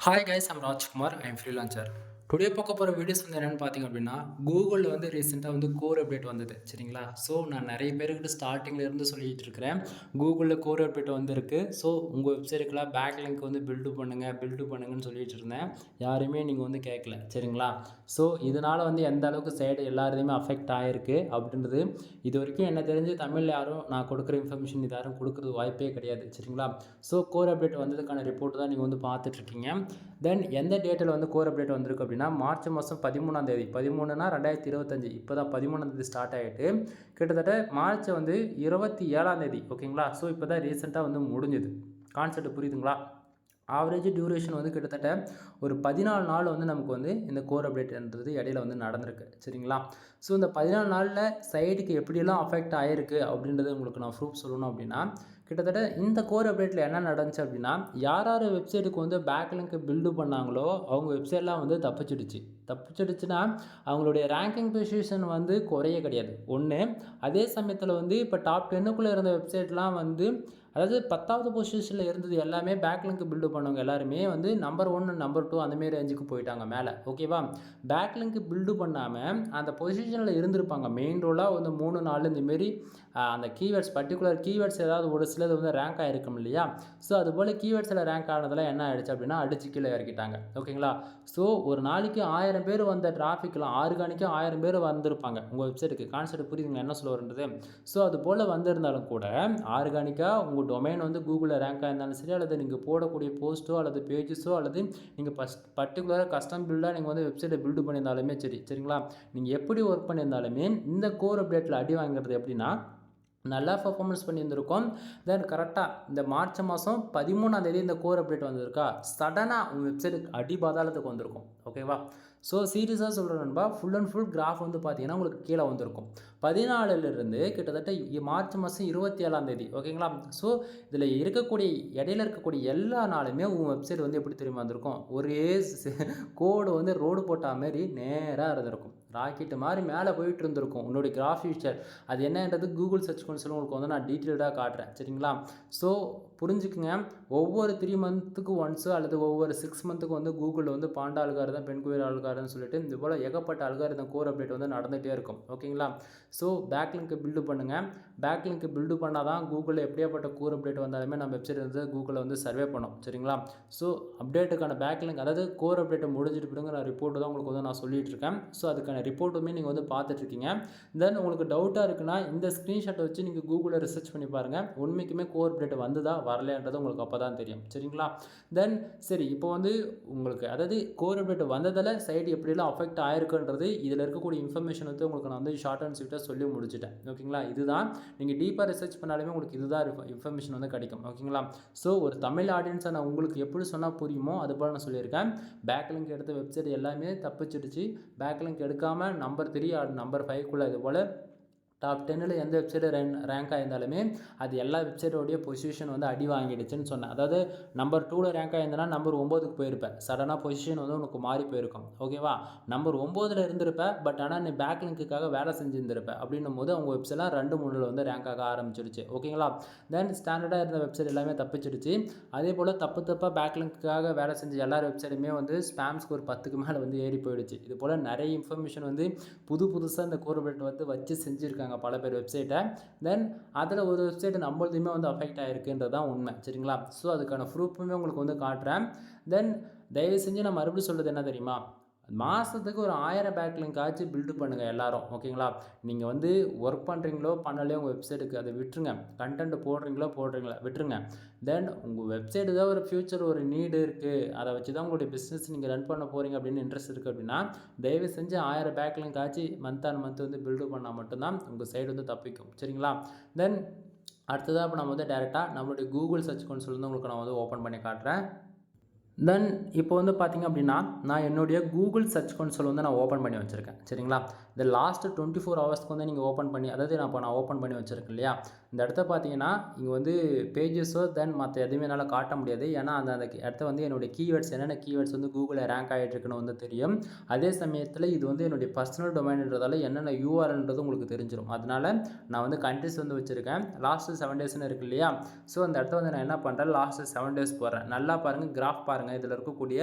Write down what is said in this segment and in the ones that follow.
Hi guys, I'm Rajkumar. I am freelancer. Today பார்க்க போகிற videos வந்து என்னென்னு பார்த்தீங்க அப்படின்னா, கூகுளில் வந்து ரீசெண்டாக வந்து கோர் அப்டேட் வந்தது. சரிங்களா? ஸோ நான் நிறைய பேருக்கிட்ட ஸ்டார்டிங்கில் இருந்து சொல்லிட்டு இருக்கிறேன். கூகுளில் கோர் அப்டேட் வந்திருக்கு. ஸோ உங்கள் வெப்சைட்டுக்கெல்லாம் பேக் லிங்க் வந்து பில்டு பண்ணுங்கன்னு சொல்லிட்டு இருந்தேன். யாருமே நீங்கள் வந்து கேட்கல. சரிங்களா? ஸோ இதனால் வந்து எந்த அளவுக்கு சைடு எல்லாருமே அஃபெக்ட் ஆகிருக்கு அப்படின்றது இது வரைக்கும் என்ன தெரிஞ்சு தமிழில் யாரும் நான் கொடுக்குற இன்ஃபர்மேஷன் இது யாரும் கொடுக்குறது வாய்ப்பே கிடையாது. சரிங்களா? ஸோ கோர் அப்டேட் வந்ததுக்கான ரிப்போர்ட் தான் நீங்கள் வந்து பார்த்துட்ருக்கீங்க. தென் எந்த டேட்டில் வந்து கோர் அப்டேட் வந்திருக்கு அப்படின்னா, மார்ச் மாதம் 13ஆம் தேதி. 13னா 2025. இப்போ தான் 13ஆம் தேதி ஸ்டார்ட் ஆகிட்டு கிட்டத்தட்ட மார்ச் வந்து 27ஆம் தேதி. ஓகேங்களா? ஸோ இப்போ தான் ரீசெண்டாக வந்து முடிஞ்சுது. கான்செப்ட் புரியுதுங்களா? ஆவரேஜ் டியூரேஷன் வந்து கிட்டத்தட்ட ஒரு 14 நாள் வந்து நமக்கு வந்து இந்த கோர் அப்டேட்ன்றது இடையில வந்து நடந்திருக்கு. சரிங்களா? ஸோ இந்த 14 நாளில் சைட்டுக்கு எப்படியெல்லாம் அஃபெக்ட் ஆகிருக்கு அப்படின்றது உங்களுக்கு நான் ப்ரூஃப் சொல்லணும் அப்படின்னா, கிட்டத்தட்ட இந்த கோர் அப்டேட்டில் என்ன நடந்துச்சு அப்படின்னா, யார் வெப்சைட்டுக்கு வந்து பேக் லிங்க் பில்டு பண்ணாங்களோ அவங்க வெப்சைட்லாம் வந்து தப்பிச்சிடுச்சுன்னா அவங்களுடைய ரேங்கிங் பொசிஷன் வந்து குறைய கிடையாது ஒன்று. அதே சமயத்தில் வந்து இப்போ டாப் 10க்குள்ளே இருந்த வெப்சைட்லாம் வந்து, அதாவது 10வது பொசிஷனில் இருந்தது எல்லாமே பேக் லிங்க் பில்டு பண்ணவங்க எல்லாருமே வந்து நம்பர் 1 நம்பர் 2 அந்தமாரி ரேஞ்சுக்கு போயிட்டாங்க மேலே. ஓகேவா? பேக் லிங்க் பில்டு பண்ணாமல் அந்த பொசிஷனில் இருந்திருப்பாங்க. மெயின் ரோலாக வந்து 3 4 இந்தமாரி அந்த கீவேர்ட்ஸ் பர்டிகுலர் கீவேர்ட்ஸ் ஏதாவது ஒரு சிலது வந்து ரேங்க் ஆகிருக்கும் இல்லையா? ஸோ அதுபோல் கீவேர்ட்ஸில் ரேங்க் ஆனதெல்லாம் என்ன ஆகிடுச்சு அப்படின்னா, அடிச்சு கீழே இறக்கிட்டாங்க. ஓகேங்களா? ஸோ ஒரு நாளைக்கு 1000 பேர் வந்த டிராஃபிக்லாம் ஆர்கானிக்காக 1000 பேர் வந்திருப்பாங்க உங்கள் வெப்சைட்டுக்கு. கான்செப்ட் புரியுதுங்க என்ன சொல்ல வருன்றது? ஸோ அது போல் வந்திருந்தாலும் கூட ஆர்கானிக்காக உங்கள் டொமைன் வந்து கூகுளில் ரேங்க் ஆயிருந்தாலும் சரி, அல்லது நீங்கள் போடக்கூடிய போஸ்ட்டோ அல்லது பேஜஸோ அல்லது நீங்கள் பர்டிகுலராக கஸ்டம் பில்டாக நீங்கள் வந்து வெப்சைட்டை பில்டு பண்ணியிருந்தாலுமே சரி. சரிங்களா? நீங்கள் எப்படி ஒர்க் பண்ணியிருந்தாலுமே இந்த கோர் அப்டேட்டில் அடி வாங்குறது எப்படின்னா, நல்லா பர்ஃபார்மன்ஸ் பண்ணியிருந்திருக்கோம். தென் கரெக்டாக இந்த மார்ச் மாதம் 13ஆம் தேதி இந்த கோர் அப்டேட் வந்திருக்கா, சடனாக உங்கள் வெப்சைட்டுக்கு அடி பாதாளத்துக்கு வந்திருக்கும். ஓகேவா? ஸோ சீரியஸாக சொல்கிறேன் நண்பா, ஃபுல் அண்ட் ஃபுல் கிராஃப் வந்து பார்த்தீங்கன்னா உங்களுக்கு கீழே வந்திருக்கும். 14லிருந்து கிட்டத்தட்ட மார்ச் மாதம் 27ஆம் தேதி. ஓகேங்களா? ஸோ இதில் இருக்கக்கூடிய இடையில இருக்கக்கூடிய எல்லா நாளுமே உங்கள் வெப்சைட் வந்து எப்படி தெரியுமா வந்திருக்கும், ஒரே கோடு வந்து ரோடு போட்ட மாரி நேராக இருந்திருக்கும். ராக்கெட்டு மாதிரி மேலே போயிட்டு இருந்திருக்கும் உன்னுடைய கிராஃப் ஃபீச்சர். அது என்னன்றது கூகுள் சர்ச் கன்சோல் உங்களுக்கு வந்து நான் டீட்டெயில்டாக காட்டுறேன். சரிங்களா? ஸோ புரிஞ்சுக்குங்க. ஒவ்வொரு 3 மந்த்துக்கு ஒன்ஸு அல்லது ஒவ்வொரு 6 மந்த்துக்கு வந்து கூகுளில் வந்து பாண்டா அல்காரிதம், பென்குயிர் அல்காரிதம் சொல்லிட்டு இது போல் ஏகப்பட்ட அல்காரிதம் கோர் அப்டேட் வந்து நடந்துகிட்டே இருக்கும். ஓகேங்களா? ஸோ பேக் லிங்க் பில்டு பண்ணுங்கள். பேக் லிங்க் பில்டு பண்ணால் தான் கூகுளில் எப்படியாப்பட்ட கோர் அப்டேட் வந்தாலுமே நம்ம வெப்சைட் வந்து கூகுளில் வந்து சர்வே பண்ணோம். சரிங்களா? ஸோ அப்டேட்டுக்கான பேக் லிங்க், அதாவது கோர் அப்டேட்டை முடிஞ்சிட்டு பிறகு நான் ரிப்போர்ட்டு தான் உங்களுக்கு வந்து நான் சொல்லிட்டு இருக்கேன். ஸோ அதுக்கான ரிப்போர்ட்டுமே நீங்கள் வந்து பார்த்துட்ருக்கீங்க. தென் உங்களுக்கு டவுட்டாக இருக்குன்னா இந்த ஸ்க்ரீன்ஷாட்டை வச்சு நீங்கள் கூகுளில் ரிசர்ச் பண்ணி பாருங்கள். உண்மைக்குமே கோர் அப்டேட் வந்துதா வரலைன்றது உங்களுக்கு அப்போ தான் தெரியும். சரிங்களா? தென் சரி, இப்போ வந்து உங்களுக்கு அதாவது கோர் அப்டேட் வந்ததில் சைடு எப்படிலாம் அஃபெக்ட் ஆயிருக்குன்றது இதில் இருக்கக்கூடிய இன்ஃபர்மேஷன் வந்து உங்களுக்கு நான் வந்து ஷார்ட் அண்ட் ஸ்வீட்டாக சொல்லி முடிச்சிட்டேன். ஓகேங்களா? இதுதான் நீங்கள் டீப்பாக ரிசர்ச் பண்ணாலுமே உங்களுக்கு இதுதான் இன்ஃபர்மேஷன் வந்து கிடைக்கும். ஓகேங்களா? ஸோ ஒரு தமிழ் ஆடியன்ஸை நான் உங்களுக்கு எப்படி சொன்னால் புரியுமோ அது போல் நான் சொல்லியிருக்கேன். பேக் லிங்க் எடுத்த வெப்சைட் எல்லாமே தப்பிச்சிடுச்சு. பேக் லிங்க் எடுக்காமல் நம்பர் 3 ஆர் நம்பர் 5க்குள்ளே இது போல் டாப் 10ல் எந்த வெப்சைட்டு ரேங்க் ஆயிருந்தாலுமே அது எல்லா வெப்சைட்டோடைய பொசிஷன் வந்து அடி வாங்கிடுச்சுன்னு சொன்னேன். அதாவது நம்பர் 2ல் ரேங்க் ஆயிருந்தனா நம்பர் 9க்கு போயிருப்பேன். சடனாக பொசிஷன் வந்து உனக்கு மாறி போயிருக்கும். ஓகேவா? நம்பர் 9ல் இருந்திருப்ப, பட் ஆனால் நீ பேக் லிங்க்குக்காக வேலை செஞ்சுருந்திருப்ப. அப்படின்னும் போது அவங்க வெப்சைட்லாம் 2 3ல் வந்து ரேங்க் ஆக ஆரம்பிச்சிடுச்சு. ஓகேங்களா? தென் ஸ்டாண்டர்டாக இருந்த வெப்சைட் எல்லாமே தப்பிச்சிடுச்சு. அதே போல் தப்பாக பேக் லிங்க்குக்காக வேலை செஞ்ச எல்லா வெப்சைட்டுமே வந்து ஸ்பேம் ஸ்கோர் 10க்கு மேலே வந்து ஏறி போயிடுச்சு. இது போல் நிறைய இன்ஃபர்மேஷன் வந்து புதுசாக இந்த கோர் அப்டேட் வந்து வச்சு செஞ்சுருக்காங்க பல பேர் வெப்சைட்டை. தென் அதில் ஒரு வெப்சைட் நம்மளுதுமே வந்து அஃபெக்ட் ஆகிருக்குன்றது தான் உண்மை. சரிங்களா? ஸோ அதுக்கான ப்ரூஃபுமே உங்களுக்கு வந்து காட்டுறேன். தென் தயவு செஞ்சு நான் மறுபடியும் சொல்கிறது என்ன தெரியுமா, மாதத்துக்கு ஒரு 1000 பேக் லிங்க் ஆச்சு பில்டு பண்ணுங்கள் எல்லாரும். ஓகேங்களா? நீங்கள் வந்து ஒர்க் பண்ணுறீங்களோ பண்ணலையோ உங்கள் வெப்சைட்டுக்கு அதை விட்டுருங்க. கண்டென்ட் போடுறீங்களா விட்டுருங்க. தென் உங்கள் வெப்சைட்டு தான் ஒரு ஃப்யூச்சர் ஒரு நீடு இருக்குது, அதை வச்சு தான் உங்களுடைய பிஸ்னஸ் நீங்கள் ரன் பண்ண போகிறீங்க அப்படின்னு இன்ட்ரெஸ்ட் இருக்குது அப்படின்னா, தயவு செஞ்சு 1000 பேக் லிங்க் ஆச்சு மந்த் ஆன் மந்த் வந்து பில்டு பண்ணால் மட்டும்தான் உங்கள் சைடு வந்து தப்பிக்கும். சரிங்களா? தென் அடுத்ததாக இப்போ நம்ம வந்து டேரெக்டாக நம்மளுடைய கூகுள் சர்ச் கன்சோல் வந்து உங்களுக்கு நான் வந்து ஓப்பன் பண்ணி காட்டுறேன். தென் இப்போ வந்து பார்த்திங்க அப்படின்னா, நான் என்னுடைய கூகுள் சர்ச் கன்சோல் வந்து நான் ஓப்பன் பண்ணி வச்சுருக்கேன். சரிங்களா? இந்த லாஸ்ட்டு 24 ஹவர்ஸ்க்கு வந்து நீங்கள் ஓப்பன் பண்ணி, அதாவது நான் ஓப்பன் பண்ணி வச்சுருக்கேன் இல்லையா? இந்த இடத்த பார்த்தீங்கன்னா இங்கே வந்து பேஜஸோ தென் மற்ற எதுவுமே என்னால் காட்ட முடியாது. ஏன்னா அந்த அந்த இடத்த வந்து என்னுடைய கீவேர்ட்ஸ் என்னென்ன கீவேர்ட்ஸ் வந்து கூகுளில் ரேங்க் ஆகிட்டு இருக்குன்னு வந்து தெரியும். அதே சமயத்தில் இது வந்து என்னுடைய பர்சனல் டொமைன்றதால என்னென்ன யூஆர்எல்ன்றது உங்களுக்கு தெரிஞ்சிடும். அதனால நான் வந்து கண்ட்ரிஸ் வந்து வச்சுருக்கேன். லாஸ்ட்டு 7 டேஸ்ன்னு இருக்கு இல்லையா? ஸோ அந்த இடத்த வந்து நான் என்ன பண்ணுறேன், லாஸ்ட்டு 7 டேஸ் போடுறேன். நல்லா பாருங்கள், கிராஃப் பாருங்கள். இதில் இருக்கக்கூடிய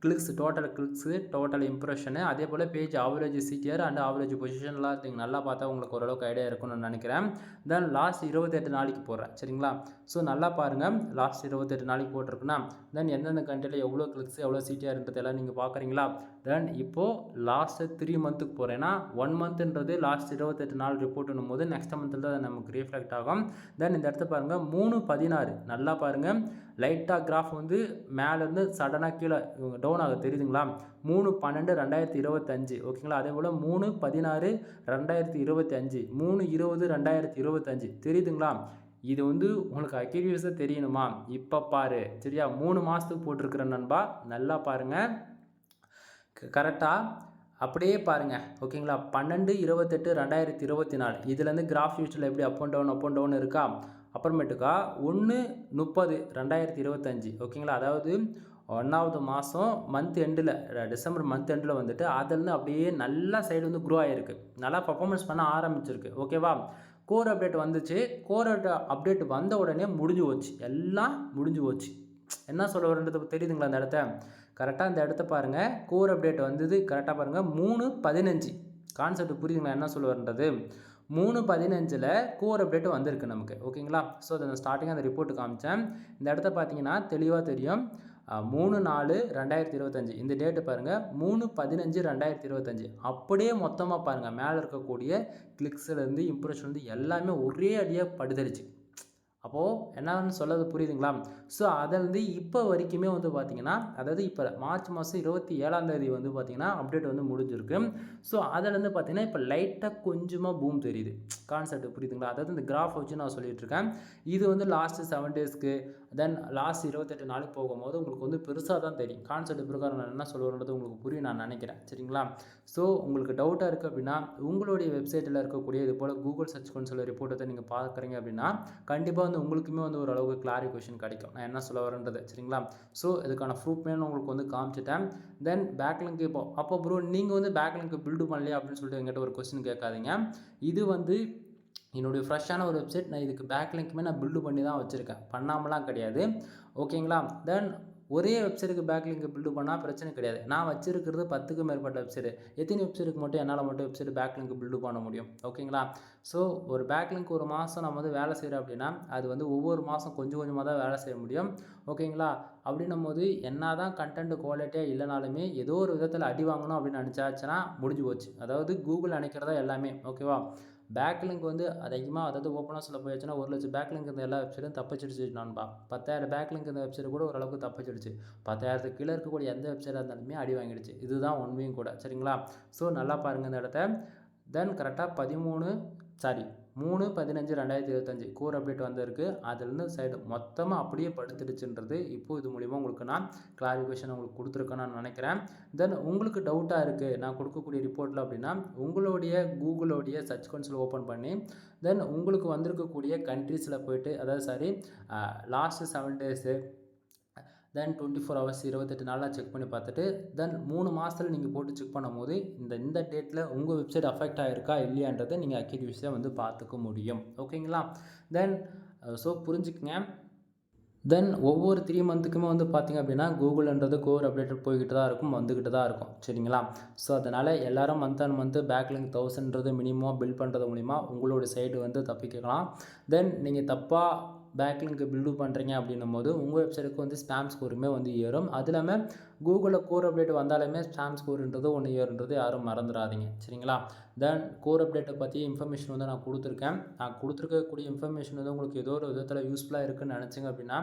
clicks, total clicks, total impression, அதே போல் page average CTR and average பொசிஷன்லாம் நீங்கள் நல்லா பார்த்தா உங்களுக்கு ஓரளவுக்கு ஐடியா இருக்கும்னு நினைக்கிறேன். தென் லாஸ்ட் 28 நாளைக்கு போடுறேன். சரிங்களா? ஸோ நல்லா பாருங்கள், லாஸ்ட் 28 நாளைக்கு போட்டிருக்குன்னா தென் எந்தெந்த கண்ட்ரியில் எவ்வளோ கிளிக்ஸ் எவ்வளோ சிடிஆர்ன்றது எல்லாம் நீங்கள் பார்க்குறீங்களா? தென் இப்போது லாஸ்ட்டு 3 மந்த்துக்கு போகிறேன்னா 1 மந்த்ன்றது லாஸ்ட் 28 நாள் ரிப்போர்ட்னும் போது நெக்ஸ்ட் மந்த்தில் தான் நமக்கு ரிஃப்ளெக்ட் ஆகும். தென் இந்த இடத்த பாருங்கள், 3/16 நல்லா பாருங்கள், லைட்டாக கிராஃப் வந்து மேலேருந்து சடனாக கீழே டவுன் ஆக தெரியுதுங்களா? 3/12/2025 ஓகேங்களா? அதே போல் 3/16/2025, 3/20/2025 தெரியுதுங்களா? இது வந்து உங்களுக்கு அக்யூரேஸாக தெரியணுமா? இப்போ பாரு, சரியா? 3 மாதத்துக்கு போட்டிருக்கிற நண்பா, நல்லா பாருங்கள், கரெக்டாக அப்படியே பாருங்கள் ஓகேங்களா? 12/28/2024 இதுலேருந்து கிராஃப் ஃபியூச்சரில் எப்படி அப் அண்ட் டவுன் இருக்கா? அப்புறமேட்டுக்கா 1/30/2025 ஓகேங்களா? அதாவது 1வது மாதம் மந்த் எண்டில், டிசம்பர் மந்த் எண்டில் வந்துட்டு அதிலேருந்து அப்படியே நல்லா சைடு வந்து க்ரோ ஆகிருக்கு, நல்லா பர்ஃபார்மன்ஸ் பண்ண ஆரம்பிச்சிருக்கு. ஓகேவா? கோர் அப்டேட் வந்துச்சு. கோர் அப்டேட் வந்த உடனே முடிஞ்சு போச்சு, எல்லாம் முடிஞ்சு போச்சு. என்ன சொல்ல வரன்றது தெரியுதுங்களா? அந்த இடத்த கரெக்டாக இந்த இடத்த பாருங்கள், கோர் அப்டேட் வந்தது கரெக்டாக பாருங்கள் 3/15. கான்செப்ட் புரியுதுங்களா என்ன சொல்ல வரன்றது? 3/15 கோர் அப்டேட் வந்திருக்கு நமக்கு. ஓகேங்களா? ஸோ அதை நான் ஸ்டார்டிங்காக அந்த ரிப்போர்ட் காமிச்சேன். இந்த இடத்த பார்த்தீங்கன்னா தெளிவாக தெரியும். 3/4/2025 இந்த டேட்டு பாருங்கள், 3/15/2025 அப்படியே மொத்தமாக பாருங்கள், மேலே இருக்கக்கூடிய கிளிக்ஸ்லேருந்து இம்ப்ரெஷன்லேருந்து எல்லாமே ஒரே அடியாக படுத்துருச்சு. அப்போது என்னன்னு சொல்லது புரியுதுங்களா? ஸோ அதிலேருந்து இப்போ வரைக்குமே வந்து பார்த்திங்கன்னா, அதாவது இப்போ மார்ச் மாதம் 27ஆம் வந்து பார்த்திங்கன்னா அப்டேட் வந்து முடிஞ்சிருக்கு. ஸோ அதிலேருந்து பார்த்திங்கன்னா இப்போ லைட்டாக கொஞ்சமாக பூம் தெரியுது. கான்செப்ட் புரியுதுங்களா? அதாவது இந்த கிராஃப் வச்சு நான் சொல்லிகிட்ருக்கேன். இது வந்து லாஸ்ட்டு 7 டேஸ்க்கு தென் லாஸ்ட் 28 நாளைக்கு போகும்போது உங்களுக்கு வந்து பெருசாக தான் தெரியும். கான்செப்ட் பிரகாரம் நான் என்ன சொல்லுவேன்றது உங்களுக்கு புரியும் நான் நினைக்கிறேன். சரிங்களா? ஸோ உங்களுக்கு டவுட்டாக இருக்குது அப்படின்னா உங்களுடைய வெப்சைட்டில் இருக்கக்கூடிய இது போல் கூகுள் சர்ச் கன்சோல் ரிப்போர்ட்டை நீங்கள் பார்க்குறீங்க அப்படின்னா கண்டிப்பாக வந்து உங்களுக்குமே வந்து ஓரளவுக்கு கிளாரிஃபிகேஷன் கிடைக்கும், நான் என்ன சொல்ல வரேன்றது. சரிங்களா? ஸோ இதுக்கான ப்ரூஃப்மே உங்களுக்கு வந்து காமிச்சிட்டேன். தென் பேக்லிங்க் அப்போ ப்ரோ நீங்கள் வந்து பேக்லிங்க் பில்டு பண்ணலையா அப்படின்னு சொல்லிட்டு என்கிட்ட ஒரு கொஸ்டின் கேட்காதீங்க. இது வந்து என்னுடைய ஃப்ரெஷ்ஷான ஒரு வெப்சைட். நான் இதுக்கு பேக்லிங்க்குமே நான் பில்டு பண்ணி தான் வச்சுருக்கேன், பண்ணாமலாம் கிடையாது. ஓகேங்களா? தென் ஒரே வெப்சைட்டுக்கு பேக்லிங்க் பில்டு பண்ணால் பிரச்சனை கிடையாது. நான் வச்சுருக்கிறது 10க்கும் மேற்பட்ட வெப்சைட்டு. எத்தனை வெப்சைட்டுக்கு மட்டும் என்னால் மட்டும் வெப்சைட் பேக்லிங்க் பில்டு பண்ண முடியும்? ஓகேங்களா? ஸோ ஒரு பேக்லிங்க் ஒரு மாதம் நம்ம வந்து வேலை செய்கிறோம் அப்படின்னா அது வந்து ஒவ்வொரு மாதம் கொஞ்சம் கொஞ்சமாக தான் வேலை செய்ய முடியும். ஓகேங்களா? அப்படின்னும் போது என்ன தான் கண்டென்ட் குவாலிட்டியாக இல்லைனாலுமே ஏதோ ஒரு விதத்தில் அடி வாங்கணும் அப்படின்னு நினச்சாச்சுன்னா முடிஞ்சு போச்சு. அதாவது கூகுள் நினைக்கிறதா எல்லாமே. ஓகேவா? பேக்லிங்க் வந்து அதிகமாக, அதாவது ஓப்பனாக சொல்ல போயாச்சுன்னா 1,00,000 பேக்லிங்க் இருந்த எல்லா வெப்சைட்டும் தப்பிச்சிடுச்சு நண்பா. 10,000 பேக்லிங்க் இருந்த வெப்சைட் கூட ஓரளவுக்கு தப்பிச்சிடுச்சு. 10,000க்கு கீழே இருக்கக்கூடிய எந்த வெப்சைட்டாக இருந்தாலுமே அடி வாங்கிடுச்சு. இதுதான் உண்மையும் கூட. சரிங்களா? ஸோ நல்லா பாருங்கள் இந்த இடத்த. தென் கரெக்டாக 3/15/2025 கோர் அப்டேட் வந்திருக்கு. அதுலேருந்து சைடு மொத்தமாக அப்படியே படுத்துடுச்சுன்றது இப்போது இது மூலிமா உங்களுக்கு நான் கிளாரிஃபிகேஷன் உங்களுக்கு கொடுத்துருக்கேன்னு நான் நினைக்கிறேன். தென் உங்களுக்கு டவுட்டாக இருக்குது நான் கொடுக்கக்கூடிய ரிப்போர்ட்டில் அப்படின்னா உங்களுடைய கூகுளோடைய சர்ச் கன்சோல் ஓப்பன் பண்ணி தென் உங்களுக்கு வந்திருக்கக்கூடிய கண்ட்ரீஸில் போய்ட்டு, அதாவது லாஸ்ட்டு 7 டேஸு தென் 24 ஹவர்ஸ் 28 நாளாக செக் பண்ணி பார்த்துட்டு தென் 3 மாதத்தில் நீங்கள் போட்டு செக் பண்ணும்போது இந்த டேட்டில் உங்கள் வெப்சைட் அஃபெக்ட் ஆகிருக்கா இல்லையான்றதை நீங்கள் அக்யூரேசியாக வந்து பார்த்துக்க முடியும். ஓகேங்களா? தென் ஸோ புரிஞ்சுக்கங்க. தென் ஒவ்வொரு 3 மந்த்துக்குமே வந்து பார்த்திங்க அப்படின்னா கூகுள்ன்றது கோர் அப்டேட் போய்கிட்டு தான் இருக்கும், வந்துக்கிட்டு தான் இருக்கும். சரிங்களா? ஸோ அதனால் எல்லோரும் மந்த் அண்ட் மந்த்து பேக்லிங்க் 1000ன்றது மினிமம் பில்ட் பண்ணுறது மூலிமா உங்களோட சைடு வந்து தப்பிக்கலாம். தென் நீங்கள் தப்பாக பேக்லிங்க் பில்டு பண்ணுறீங்க அப்படின்னும் போது உங்கள் வெப்சைட்டுக்கு வந்து ஸ்பேம் ஸ்கோருமே வந்து ஏறும். அது இல்லாமல் கூகுளில் கோர் அப்டேட் வந்தாலுமே ஸ்பேம் ஸ்கோருன்றது ஒன்று ஏறுன்றது யாரும் மறந்துடாதீங்க. சரிங்களா? தென் கோர் அப்டேட்டை பற்றி இன்ஃபர்மேஷன் வந்து நான் கொடுத்துருக்கேன். நான் கொடுத்துருக்கக்கூடிய இன்ஃபர்மேஷன் வந்து உங்களுக்கு ஏதோ ஒரு விதத்தில் யூஸ்ஃபுல்லாக இருக்குதுன்னு நினச்சிங்க அப்படின்னா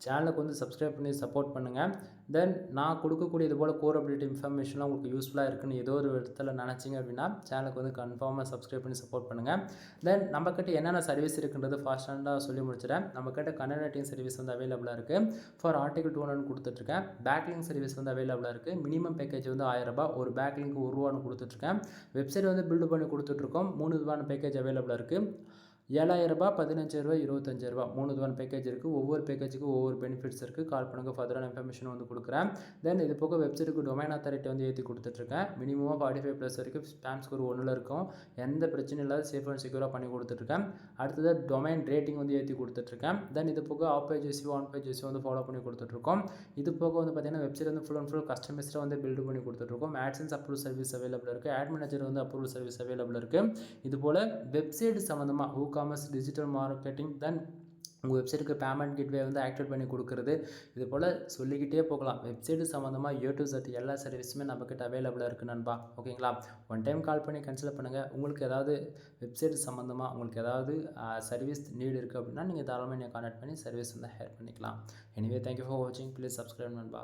சேனலுக்கு வந்து சப்ஸ்கிரைப் பண்ணி சப்போர்ட் பண்ணுங்கள். தென் நான் கொடுக்கக்கூடிய இது போல் கோர் அப்டேட் இன்ஃபர்மேஷன்லாம் உங்களுக்கு யூஸ்ஃபுல்லாக இருக்குன்னு ஏதோ ஒரு இடத்துல நினச்சிங்க அப்படின்னா சேனலுக்கு வந்து கன்ஃபார்மாக சப்ஸ்கிரைப் பண்ணி சப்போர்ட் பண்ணுங்கள். தென் நம்மக்கிட்ட என்னென்ன சர்வீஸ் இருக்குன்றது ஃபாஸ்ட்டாக சொல்லி முடிச்சிடறேன். நம்மக்கிட்ட கன்னட ரைட்டிங் சர்வீஸ் வந்து அவைலபிளாக இருக்குது. ஃபார் ஆர்டிகல் 200 கொடுத்துட்ருக்கேன். பேக்லிங்க் சர்வீஸ் வந்து அவைலபிளாக இருக்குது. மினிமம் பேக்கேஜ் வந்து 1000 ரூபாய், ஒரு பேக்லிங்க் 1 ரூபான்னு கொடுத்துட்ருக்கேன். வெப்சைட் வந்து பில்டு பண்ணி கொடுத்துட்ருக்கோம். 3 விதமான பேக்கேஜ் அவைலபிளாக இருக்குது. ரூ. 7,000 ரூ. 15,000 ரூ. 25,000 3 விதமான பேக்கேஜ் இருக்குது. ஒவ்வொரு பேக்கேஜுக்கும் ஒவ்வொரு பெனிஃபிட்ஸ் இருக்குது. கால் பண்ணுங்கள், ஃபர்தரான இன்ஃபர்மேஷன் வந்து கொடுக்குறேன். தென் இது போக வெப்சைட்டுக்கு டொமைன் அத்தாரிட்டி வந்து ஏற்றி கொடுத்துட்ருக்கேன். மினிமமாக 45+ வரைக்கும் ஸ்பேம் ஸ்கோர் 1ல் இருக்கும். எந்த பிரச்சனையும் இல்லாத சேஃப் அண்ட் செக்யூராக பண்ணி கொடுத்துட்ருக்கேன். அடுத்தது டொமைன் ரேட்டிங் வந்து ஏற்றி கொடுத்துட்ருக்கேன். தென் இது போக off page SEO on page SEO வந்து ஃபாலோ பண்ணி கொடுத்துட்ருக்கோம். இது போக வந்து பார்த்தீங்கன்னா வெப்சைட் வந்து ஃபுல் அண்ட் ஃபுல் கஸ்டமைஸ்டாக வந்து பில்டு பண்ணி கொடுத்துட்ருக்கோம். ஆட்சன்ஸ் அப்ரூவல் சர்வீஸ் அவைலபிள் இருக்குது. ஆட் மேனேஜர் வந்து அப்ரூவல் சர்வீஸ் அவைலபிள் இருக்குது. இது போல் வெப்சைட் சம்மந்தமாக காமர்ஸ், டிஜிட்டல் மார்க்கெட்டிங், தென் உங்கள் வெப்சைட்டுக்கு பேமெண்ட் கேட்வே வந்து ஆக்டிவேட் பண்ணி கொடுக்குறது, இது போல் சொல்லிக்கிட்டே போகலாம். வெப்சைட்டு சம்மந்தமாக A to Z எல்லா சர்வீஸுமே நம்மக்கிட்ட அவைலபிளாக இருக்குது நண்பா. ஓகேங்களா? ஒன் டைம் கால் பண்ணி கன்சல்ட் பண்ணுங்கள். உங்களுக்கு ஏதாவது வெப்சைட் சம்மந்தமாக உங்களுக்கு ஏதாவது சர்வீஸ் நீடு இருக்குது அப்படின்னா நீங்கள் தாராளமாக என்னை கான்டாக்ட் பண்ணி சர்வீஸ் வந்து ஹையர் பண்ணிக்கலாம். எனிவே தேங்க்யூ ஃபார் வாட்சிங். ப்ளீஸ் சப்ஸ்கிரைப் நண்பா.